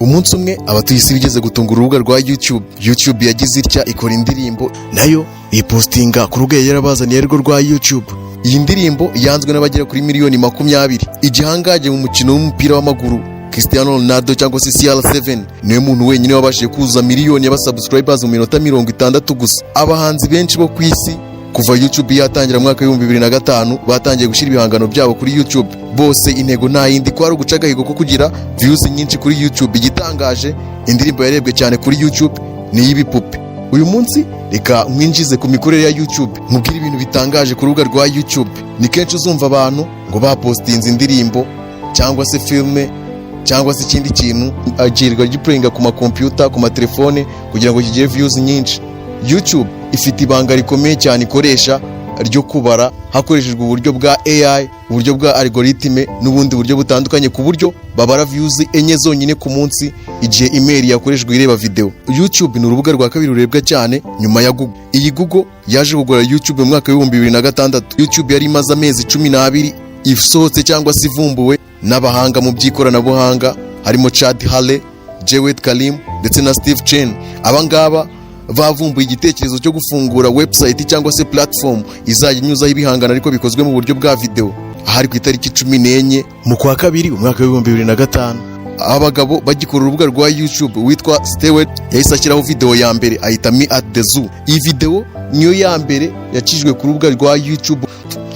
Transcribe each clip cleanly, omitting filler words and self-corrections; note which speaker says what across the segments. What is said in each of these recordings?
Speaker 1: Umunsi umwe abatuye isi bigeze gutunga urubuga rwa YouTube yagize itya ikora indirimbo nayo ipostinga ku rubuga yarabazaniye rwo rwa YouTube. Iyi ndirimbo yanzwe n'abagera kuri miliyoni 20. Igihangaje mu mukino w'umupira w'amaguru Cristiano Ronaldo cyangwa se CR7 niwe muntu wenyine wabashije kuza miliyoni y'abasubscribers mu minota 60 gusa. Abahanzi benshi bo ku isi kuva YouTube yatangira mu mwaka wa 2005 batangiye gushyira ibihangano byabo kuri YouTube. Bose intego nta yindi kwari uguca agahigo ko kugira views nyinshi kuri YouTube. Igitangaje indirimbo yarebwe cyane kuri YouTube ni y'ibipupe. Uyu munsi reka mwinjize ku mikorere ya YouTube mubwira ibintu bitangaje ku rubuga rwa YouTube. Ni kenshi uzumva abantu ngo bapostinze indirimbo cyangwa se filme cyangwa se ikindi kintu agirirwa giplayinga ku makompyuta ku matelefone kugira ngo kigire views nyinshi. YouTube ifite ibanga rikomeye cyane ikoresha ryo kubara hakoreshejwe uburyo bwa AI, uburyo bwa algoritme n'ubundi buryo butandukanye ku buryo babara views enye zonyine ku munsi igihe email yakoreshejwe ireba video. YouTube ni urubuga rwa kabiri rurebwa cyane nyuma ya Google. Iyi Google yaje kugura YouTube mu mwaka wa 2006. YouTube yari imaze amezi 12 isohotse cyangwa se ivumbuwe n'abahanga mu by'ikoranabuhanga harimo Chad Hale, Jawed Karim ndetse na Steve Chen. Abangaba bavumbuye igitekerezo cyo gufungura website cyangwa se platform izajya inyuzaho ibihangano ariko bikozwe mu buryo bwa video. Ahari ku itariki 14 mu kwa kabiri umwaka wa 2005 abagabo bagikora urubuga rwa YouTube witwa Stewart yahise ashyiraho video ya mbere ahita Me at the Zoo. Iyi video niyo ya mbere yakijwe ku rubuga rwa YouTube.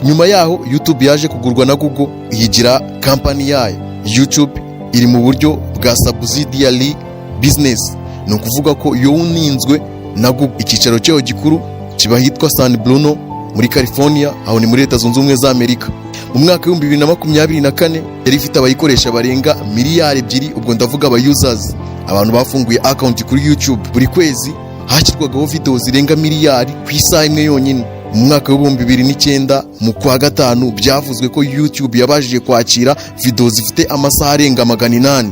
Speaker 1: Nyuma yaho YouTube yaje kugurwa na Google yigira company yayo. YouTube iri mu buryo bwa subsidiary business, ni ukuvuga ko yo uninzwe na Google. Icyicaro cyayo gikuru kiba hitwa San Bruno muri California, aho ni muri Leta Zunze Ubumwe za Amerika. Mu mwaka wa 2024 yari ifite abayikoresha barenga miliyari 2. Ubwo ndavuga aba users, abantu bafunguye account kuri YouTube. Buri kwezi hashyirwagaho video zirenga miliyari ku isaha imwe yonyine. Mu mwaka wa 2009 mu kwa gatanu byavuzwe ko YouTube yabashije kwakira video zifite amasaha arenga 800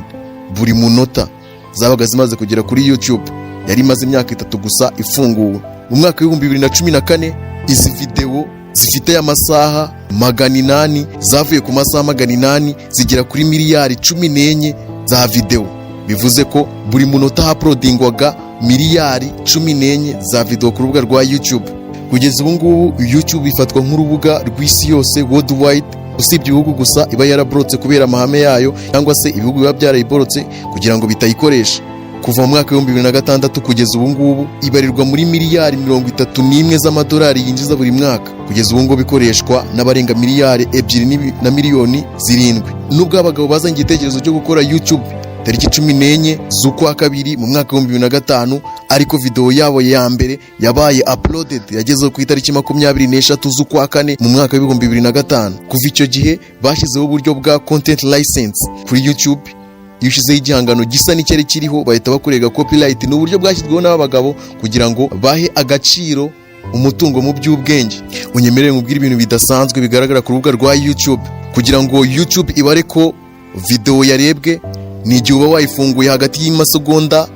Speaker 1: buri munota zabaga zimaze kugera kuri YouTube. Yari imaze imyaka 3 gusa ifunguwe. Mu mwaka wa 2014 izi video zifite amasaha 800 zavuye ku masaha 800 zigera kuri miliyari 14 za video. Bivuze ko buri munota uploadingwaga miliyari 14 za video ku rubuga rwa YouTube. Kugeza ubu ngubu YouTube ifatwa nk'urubuga rw'isi yose worldwide, usibye ibihugu gusa iba yaraborotse kubera amahame yayo cyangwa se ibihugu biba byarayiborotse kugira ngo bitayikoresha. Kuva mu mwaka wa 2006 kugeza ubu ngubu ibarirwa muri miliyari 31 z'amadolari yinjiza buri mwaka. Kugeza ubu ngubu bikoreshwa n'abarenga miliyari 2 na miliyoni 7. Nubwo abagabo bazanye igitekerezo cyo gukora YouTube tariki 14 z'ukwa kabiri mu mwaka wa 2005, ariko video yabo ya mbere yabaye uploaded yagezeho ku itariki 23 z'ukwa kane mu mwaka wa 2005. Kuva icyo gihe bashyizeho uburyo bwa content license kuri YouTube. Iyo ushyizeho igihangano gisa n'icyari kiriho bahita bakurega copyright. Ni uburyo bwashyizweho n'abagabo kugira ngo bahe agaciro umutungo mu by'ubwenge. Unyemerere nkubwire ibintu bidasanzwe bigaragara ku rubuga rwa YouTube. Kugira ngo YouTube ibare ko video yarebwe ni igihe uba wayifunguye hagati y'amasegonda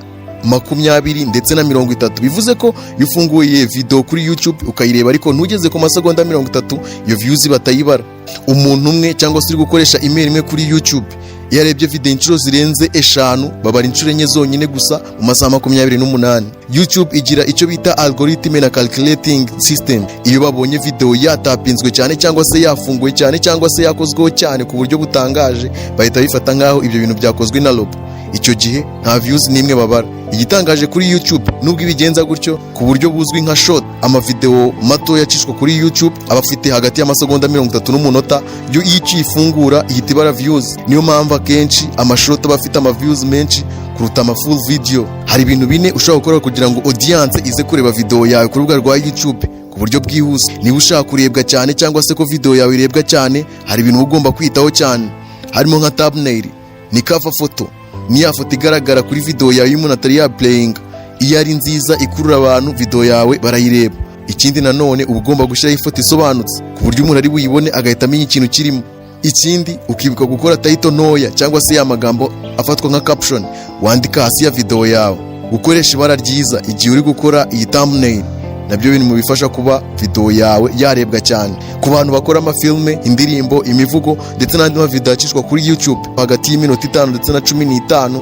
Speaker 1: 20 ndetse na 30. Bivuze ko iyo ufunguye video kuri YouTube ukayireba ariko ntugeze ku masegonda 30 iyo views batayibara. Umuntu umwe cyangwa se uri gukoresha email imwe kuri YouTube yarebye video inshuro zirenze 5 babara inshuro enye zonyine gusa mu masaha 28. YouTube igira icyo bita algorithm na calculating system. Iyo babonye video yatapinzwe cyane cyangwa se yafunguye cyane cyangwa se yakozweho cyane ku buryo butangaje bahita bifata nkaho ibyo bintu byakozwe na robo. Icyo gihe nta views nimwe babara. Igitangaje kuri YouTube nubwo ibigenza gutyo ku buryo buzwi nka short, amavideo mato yacishwa kuri YouTube aba afite hagati y'amasegonda 30 n'umunota. Yo ifungura ihita ibara views. Niyo mpamvu akenshi amashort aba afite views menshi kuruta full video. Hari ibintu bine ushobora gukora kugira ngo audience ize kureba video yawe ku rubuga rwa YouTube ku buryo bwihuse. Niba ushaka kurebwa cyane cyangwa se ko video yawe irebwa cyane, hari ibintu ugomba kwitaho cyane, harimo nka thumbnail, ni cover photo, ni ya foto igaragara kuri video yawe y'umuntu atari ya playing. Iyo ari nziza ikurura abantu video yawe barayireba. Ikindi nanone uba ugomba gushyiraho ifoto isobanutse ku buryo umuntu ari buyibone agahita amenya ikintu kirimo. Ikindi ukibuka gukora title ntoya cyangwa se ya magambo afatwa nka caption wandika hasi ya video yawe. Gukoresha ibara ryiza igihe uri gukora iyi thumbnail nabyo bintu bifasha kuba video yawe yarebwa cyane. Ku bantu bakora amafilme, indirimbo, imivugo ndetse n'andi video acishwa kuri YouTube hagati y'iminota 5 ndetse na 15,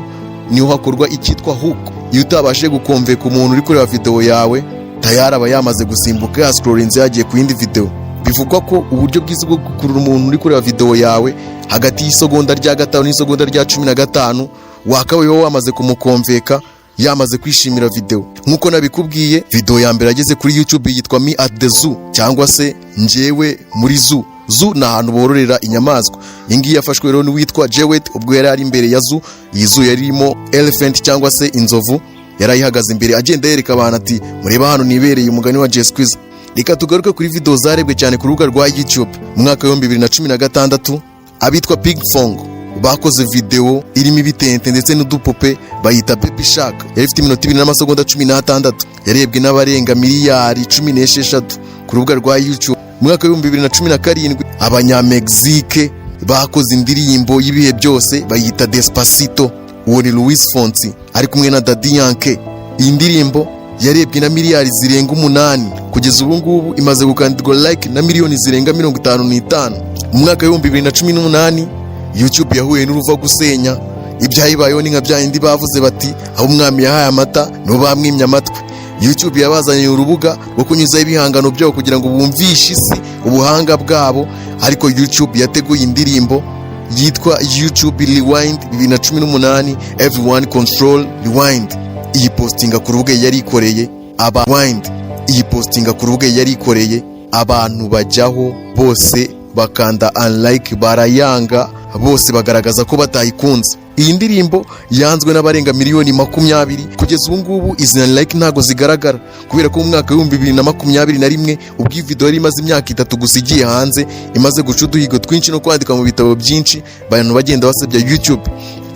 Speaker 1: niho hakorwa icyitwa hook. Iyo utabashe gukomveka umuntu uri kureba video yawe, tayari aba yamaze gusimbuka ya scrollinze yagiye ku yindi video. Bivugwa ko uburyo bwiza bwo gukurura umuntu uri kureba video yawe hagati y'isegonda rya 5 n'isegonda rya 15 wakabaye wamaze kumukomveka yamaze kwishimira video. Nkuko nabikubwiye, video ya mbere ageze kuri YouTube yitwa Me at the Zoo cyangwa se njyewe muri zoo. Zoo ni ahantu bororera inyamaswa. Ingi yafashwe rero n'uwitwa Jewet ubwo yari ari imbere ya zoo. Iyi zoo yarimo elephant cyangwa se inzovu, yarayihagaze imbere agenda yereka abantu ati mureba hano nibereye umugani wa Jay Squeezer. Reka tugaruke kuri video zarebwe cyane ku rubuga rwa YouTube. Mu mwaka wa 2016 abitwa Big Fong bakoze video irimo ibitente ndetse n'udupupe bayita Baby Shark. Yari ifite iminota 2 n'amasegonda 16, yarebwe n'abarenga miliyari 16 ku rubuga rwa YouTube. Mu mwaka wa 2017 abanyamexike bakoze indirimbo y'ibihe byose bayita Despacito. Uwo ni Luis Fonsi ari kumwe na Daddy Yankee. Iyi ndirimbo yarebwe na miliyari zirenga 8. Kugeza ubu ngubu imaze gukandirwa like na miliyoni zirenga 55. Mu mwaka wa 2018 YouTube yahuye n'uruva gusenya. Ibyayibayeho ni nka byayindi bavuze bati aho umwami yahaye amata no bamwimye amatwi. YouTube yabazaniye urubuga rwo kunyuzaho ibihangano byabo kugira ngo bumvishe isi ubuhanga bwabo, ariko YouTube yateguye indirimbo yitwa YouTube Rewind 2018 Everyone Control Rewind. Iyi postinga ku rubuga yari ikoreye abantu bajyaho bose bakanda unlike barayanga, bose bagaragaza ko batayikunze. Iyi ndirimbo yanzwe n'abarenga miliyoni 20. Kugeza ubu ngubu izi unlike ntago zigaragara kubera ko mu mwaka wa 2021 ubwo video yari imaze imyaka 3 gusa igiye hanze, imaze guca uduhigo twinshi no kwandika mu bitabo byinshi, abantu bagenda basebya YouTube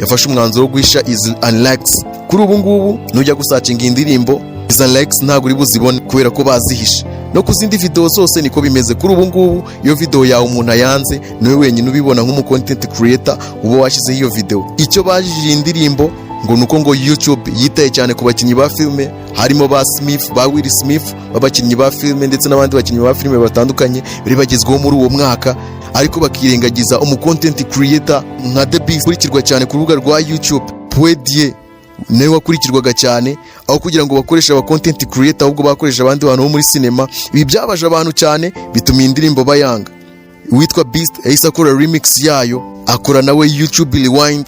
Speaker 1: yafashe umwanzuro wo guhisha izi unlikes. Kuri ubu ngubu nujya gusacinga indirimbo izi unlikes ntago uri buzibone kubera ko bazihisha. No kuzindi video zose niko bimeze. Kuri ubu ngubu iyo video yawe umuntu ayanze niwe wenyine ubibona nk'umu content creator uba washyizeho iyo video. Icyo bajije indirimbo ngo nuko ngo YouTube yitaye cyane ku bakinnyi ba filme, harimo ba Smith, ba Will Smith, babakinnyi ba filme ndetse n'abandi bakinnyi ba filme batandukanye bari bagezweho muri uwo mwaka, ariko bakirengagiza umu content creator nka The Beast kurikirwa cyane ku rubuga rwa YouTube. Pwedie nawe wakurikirwaga cyane, aho kugira ngo bakoreshe aba content creator ahubwo bakoresha abandi bantu bo muri cinema. Ibi byabaje abantu cyane bituma indirimbo bayanga. Witwa Beast yahise akora remix yayo, akora nawe YouTube Rewind,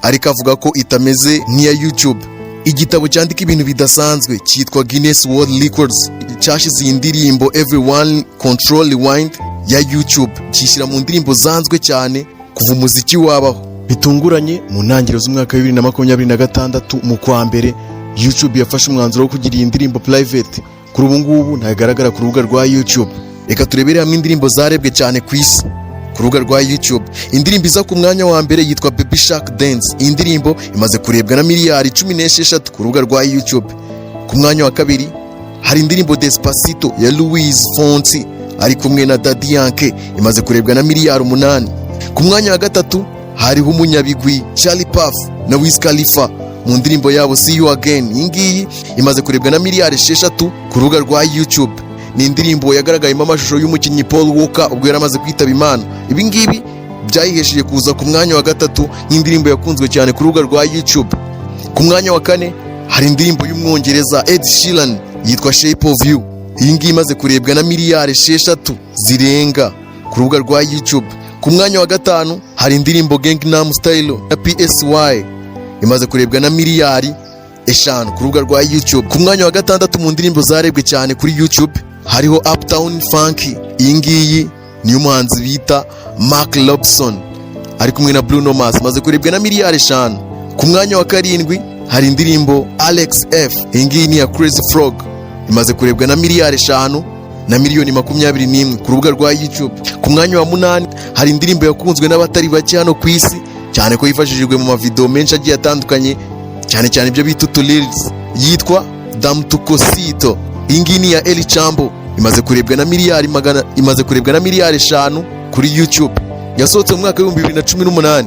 Speaker 1: ariko avuga ko itameze nk'iya YouTube. Igitabo cyandika ibintu bidasanzwe cyitwa Guinness World Records cyashize iyi ndirimbo Everyone Control Rewind ya YouTube cyishyira mu ndirimbo zanzwe cyane kuva umuziki wabaho. Bitunguranye mu ntangiriro z'umwaka wa 2026 mu kwa mbere YouTube yafashe umwanzuro wo kugira iyi ndirimbo private. Kuri ubu ngubu ntagaragara ku rubuga rwa YouTube. Reka turebere hamwe indirimbo zarebwe cyane ku isi ku rubuga rwa YouTube. Indirimbo iza ku mwanya wa mbere yitwa Baby Shark Dance. Iyi ndirimbo imaze kurebwa na miliyari 16 ku rubuga rwa YouTube. Ku mwanya wa kabiri hari indirimbo Despacito ya Luis Fonsi ari kumwe na Daddy Yankee, imaze kurebwa na miliyari 8. Ku mwanya wa gatatu hariho umunyabigwi Charlie Puth na Wiz Khalifa mu ndirimbo yabo See You Again. Iyi ngiyi imaze kurebwa na miliyari 6 ku rubuga rwa YouTube. Ni indirimbo yagaragayemo amashusho y'umukinnyi Paul Walker ubwo yari amaze kwitaba Imana. Ibi ngibi byayihesheje kuza ku mwanya wa gatatu nk'indirimbo yakunzwe cyane ku rubuga rwa YouTube. Ku mwanya wa kane hari indirimbo y'umwongereza Ed Sheeran yitwa Shape of You. Iyi ngiyi imaze kurebwa na miliyari 6 zirenga ku rubuga rwa YouTube. Ku mwanya wa gatanu hari indirimbo Gangnam Style ya PSY, imaze kurebwa na miliyari 5 ku rubuga rwa YouTube. Ku mwanya wa gatandatu mu ndirimbo zarebwe cyane kuri YouTube hariho Uptown Funk. Iyi ngiyi ni umuhanzi bita Mark Robson ari kumwe na Bruno Mars, imaze kurebwa na miliyari 5. Ku mwanya wa karindwi hari indirimbo Alex F. Iyi ngiyi ni ya Crazy Frog, imaze kurebwa na miliyari 5 na miliyoni 21 ku rubuga rwa YouTube. Ku mwanya wa 8 hari indirimbo yakunzwe n'abatari bake hano ku isi cyane ko yifashishijwe mu mavideo menshi agiye atandukanye, cyane cyane ibyo bita reels, yitwa Dam Tukosito. Iyi ngiyi ni ya Eli Chambo, imaze kurebwa na miliyari 5 kuri YouTube. Yasohotse mu mwaka wa 2018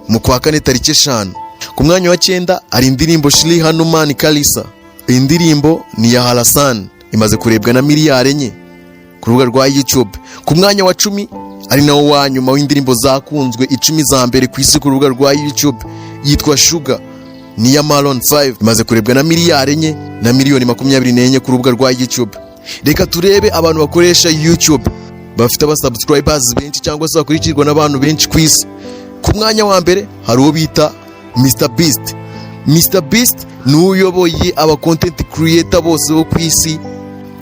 Speaker 1: mu kwa kane tariki 5. Ku mwanya wa 9 hari indirimbo Shri Hanuman Kalisa. Iyi ndirimbo ni ya Halasan, imaze kurebwa na miliyari 4 ku rubuga rwa YouTube. Ku mwanya wa 10 ari nawo wa nyuma w'indirimbo zakunzwe 10 za mbere ku isi ku rubuga rwa YouTube, yitwa Sugar. niya Maroon 5 imaze kurebwa na miliyari enye na miliyoni 24 ku rubuga rwa YouTube. Reka turebe abantu bakoresha YouTube bafite abasubscribers benshi cyangwa se bakurikirwa n'abantu benshi ku isi. Ku mwanya wa mbere hari uwo bita Mr Beast. Mr Beast ni uyoboye aba content creator bose bo ku isi,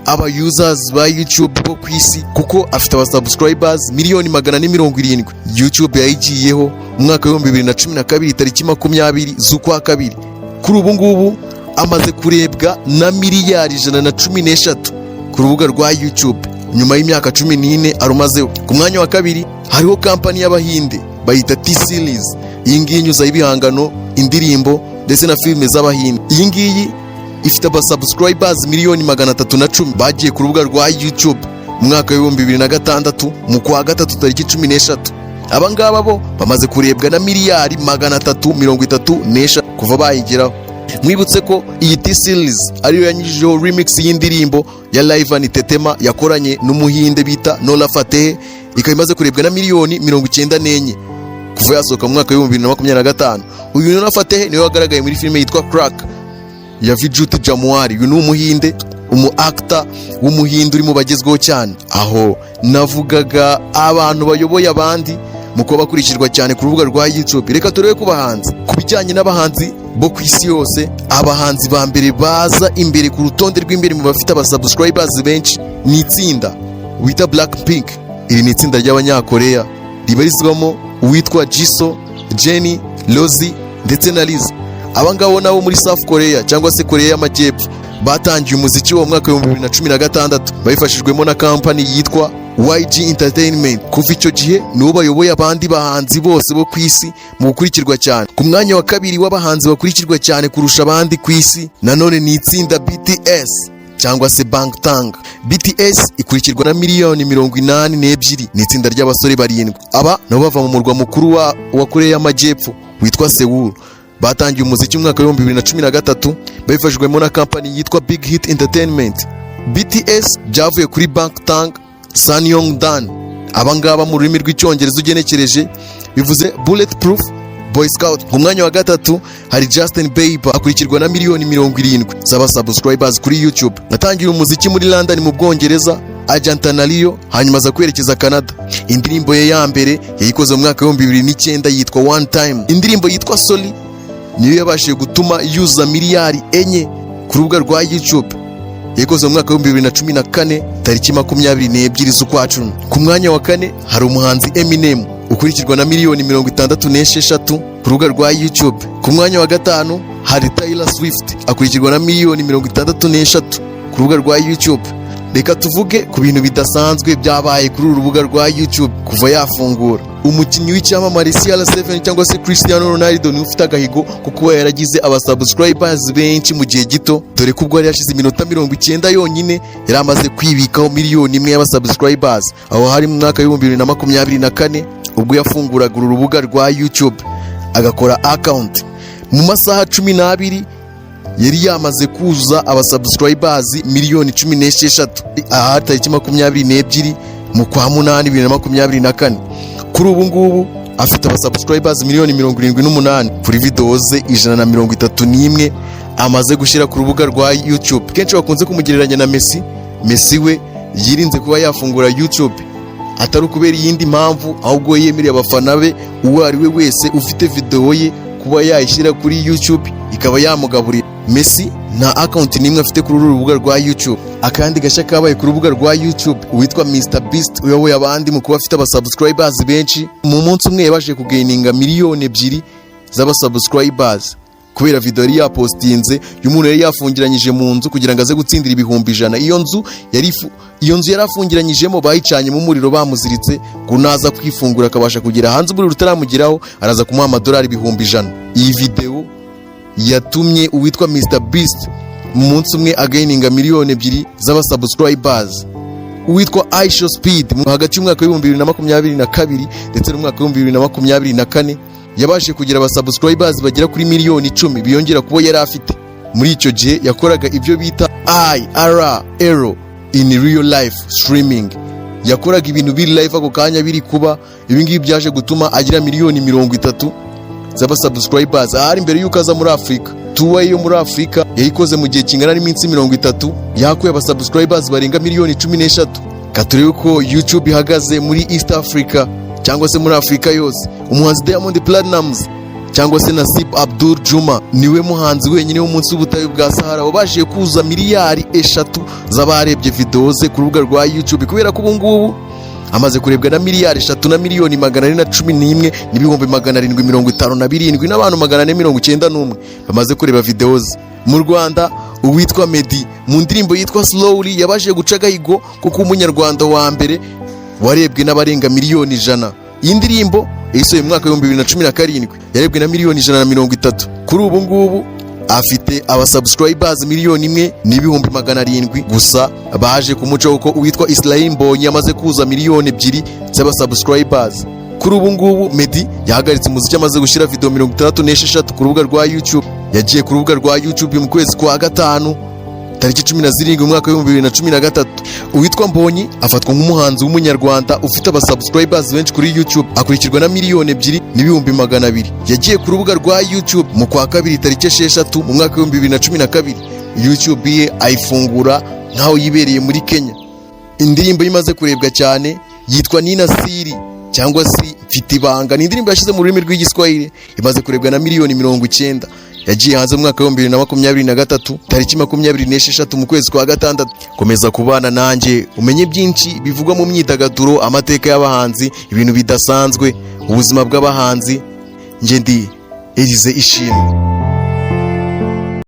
Speaker 1: aba users ba YouTube bo ku isi, kuko afite abasubscribers miliyoni 170. YouTube yayigiyeho mu mwaka wa 2012 tariki 20 z'ukwa kabiri. Kuri ubu ngubu amaze kurebwa na miliyari 113 ku rubuga rwa YouTube. Nyuma y'imyaka 14 arumazeho. Ku mwanya wa kabiri hariho kampani y'Abahinde bayita T-Series. Iyi ngiyi inyuza ibihangano, indirimbo ndetse na filime z'Abahinde. Iyi ngiyi ifite abasubscribers miliyoni 310 bagiye ku rubuga rwa YouTube mu mwaka wa 2006 mu kwa gatatu tariki 13. Aba ngaba bo bamaze kurebwa na miliyari 334 kuva bayigeraho. Mwibutse ko iyi T-Series ariyo yanyijijeho remix y'indirimbo ya Live and Tetema yakoranye n'umuhinde bita Nola Fateh, ikaba imaze kurebwa na miliyoni 94 kuva yasohoka mu mwaka wa 2025. Uyu Nola Fateh niwe wagaragaye muri filime yitwa Crack ya Vijut Jamwari. Uyu ni umuhinde, actor w'umuhinde uri mu bagezweho cyane. Aho navugaga abantu bayoboye abandi mu kuba bakurikirwa cyane ku rubuga rwa YouTube. Reka turebe ku bahanzi. Ku bijyanye n'abahanzi bo ku isi yose, abahanzi ba mbere baza imbere ku rutonde rw'imbere mu bafite abasubscribers benshi ni itsinda wita Blackpink. Iri ni itsinda ry'abanyakoreya ribarizwamo uwitwa Jisoo, Jennie, Lossie ndetse na Lizzo. Aba ngabo nabo muri South Korea cyangwa se Korea y'Amajyepfo batangiye umuziki wo mu mwaka wa 2016 bayifashijwemo na kampani yitwa YG Entertainment. Kuva icyo gihe nibo bayoboye abandi bahanzi bose bo ku isi mu gukurikirwa cyane. Ku mwanya wa kabiri w'abahanzi bakurikirwa cyane kurusha abandi ku isi nanone ni itsinda BTS cyangwa se Bangtan. BTS ikurikirwa na miliyoni 82. Ni itsinda ry'abasore barindwi. Aba nabo bava mu murwa mukuru wa Korea y'Amajyepfo witwa Seoul. Batangiye umuziki mu mwaka wa 2013 bayifashijwemo na kampani yitwa Big Hit Entertainment. BTS byavuye kuri Bangtan Sanyongdan. Aba ngaba mu rurimi rw'icyongereza ugenekereje bivuze Bulletproof Boy Scout. Ku mwanya wa gatatu hari Justin Bieber akurikirwa na miliyoni 70 z'abasubscribers kuri YouTube. Natangiye umuziki muri London mu Bwongereza, Argentina, hanyuma aza kwerekeza Canada. Indirimbo ye ya mbere yayikoze mu mwaka wa 2009 yitwa One Time. Indirimbo yitwa Soli niyo yabashije gutuma yuza miliyari enye ku rubuga rwa YouTube. Yayikoze mu mwaka wa 2014 tariki 22 z'ukwa cumi. Ku mwanya wa kane hari umuhanzi Eminem ukurikirwa na miliyoni 66 ku rubuga rwa YouTube. Ku mwanya wa gatanu hari Taylor Swift akurikirwa na miliyoni 63 ku rubuga rwa YouTube. Reka tuvuge ku bintu bidasanzwe byabaye kuri uru rubuga rwa YouTube kuva yafungura. Umukinnyi w'icyamamare CR7 cyangwa se Cristiano Ronaldo ni ufite agahigo kuko yaragize abasubscribers benshi mu gihe gito, dore ko ubwo yari yashize iminota 90 yonyine yari amaze kwibikaho miliyoni imwe y'abasubscribers. Aho hari mu mwaka wa 2024 ubwo yafunguraga uru rubuga rwa YouTube agakora account. Mu masaha 12 yari yamaze kuzuza abasubscribers miliyoni 16. Aha tariki 22 mu kwa 8 2024. Kuri ubu ngubu afite abasubscribers miliyoni 78 kuri videos ze 131 amaze gushyira ku rubuga rwa YouTube. Kenshi bakunze kumugereranya na Messi. Messi we yirinze kuba yafungura YouTube atari kubera iyindi mpamvu, ahubwo yemereye abafana be uwo ari we wese ufite video ye kuba yayishyira kuri YouTube ikaba yamugaburira. Messi nta account nimwe afite kuri uru rubuga rwa YouTube. Akandi gashya kabaye ku rubuga rwa YouTube witwa Mr Beast uyoboye abandi mu kuba afite abasubscribers benshi. Mu munsi umwe yabashije kugaininga miliyoni 2 z'abasubscribers kubera video yari yapostinze y'umuntu yari yafungiranyije mu nzu kugira ngo aze gutsindira ibihumbi 100. Iyo nzu yari afungiranyijemo bayicanye mu muriro bamuziritse ngo naza kwifungura akabasha kugera hanze umuriro utaramugeraho araza kumuha amadolari ibihumbi 100. Iyi video yatumye uwitwa Mr Beast mu munsi umwe againinga miliyoni 2 z'abasubscribers. Uwitwa Aisha Speed hagati y'umwaka wa 2022 ndetse n'umwaka wa 2024 yabashije kugira abasubscribers bagera kuri miliyoni 10 biyongera kubo yari afite. Muri icyo gihe yakoraga ibyo bita IRL in real life streaming. Yakoraga ibintu biri live ako kanya biri kuba. Ibi ngibi byaje gutuma agira miliyoni 30 z'abasubscribers ahari mbere y'uko aza muri Afurika. Tuwa yo muri Afurika yayikoze mu gihe kingana n'iminsi 30, yakuye abasubscribers barenga miliyoni 13. Katurebe ko YouTube ihagaze muri East Africa cyangwa se muri Afurika yose. Umuhanzi Diamond Platnumz cyangwa se Nasib Abdul Juma niwe muhanzi wenyine wo munsi w'ubutayu bwa Sahara wabashije kuza miliyari 3 z'abarebye video ze ku rubuga rwa YouTube, kubera ko ubu ngubu amaze kurebwa na miliyari 3 na miliyoni 411 n'ibihumbi 757 n'abantu 491 bamaze kureba video ze. Mu Rwanda uwitwa Meddy mu ndirimbo yitwa Slowly yabashije guca agahigo kuko umunyarwanda wa mbere warebwe n'abarenga miliyoni 100. Iyi ndirimbo yasohoye mu mwaka wa 2017 yarebwe na miliyoni 130. Kuri ubu ngubu afite abasubscribers miliyoni 1 n'ibihumbi 700 gusa baje kumuca uko uwitwa Israel Mbonyi amaze kuza miliyoni 2 z'abasubscribers. Kuri ubu ngubu Meddy yahagaritse umuziki amaze gushyira video 66 ku rubuga rwa YouTube. Yagiye ku rubuga rwa YouTube mu kwezi kwa gatanu tariki 17 mu mwaka wa 2013. Uwitwa Mbonyi afatwa nk'umuhanzi w'umunyarwanda ufite abasubscribers benshi kuri YouTube, akurikirwa na miliyoni 2 n'ibihumbi 200. Yagiye ku rubuga rwa YouTube mu kwa kabiri tariki 6 mu mwaka wa 2012. YouTube ye ayifungura nkaho yibereye muri Kenya. Indirimbo imaze kurebwa cyane yitwa Nina Siri cyangwa se Mfite Ibanga. Ni indirimbo yashize mu rurimi rw'igiswahili, imaze kurebwa na miliyoni 90. Yagiye hanze mu mwaka wa 2023 tariki 26 mu kwezi kwa gatandatu. Komeza kubana nanjye umenye byinshi bivugwa mu myidagaduro, amateka y'abahanzi, ibintu bidasanzwe, ubuzima bw'abahanzi. Nje ndi Elize Ishimwe.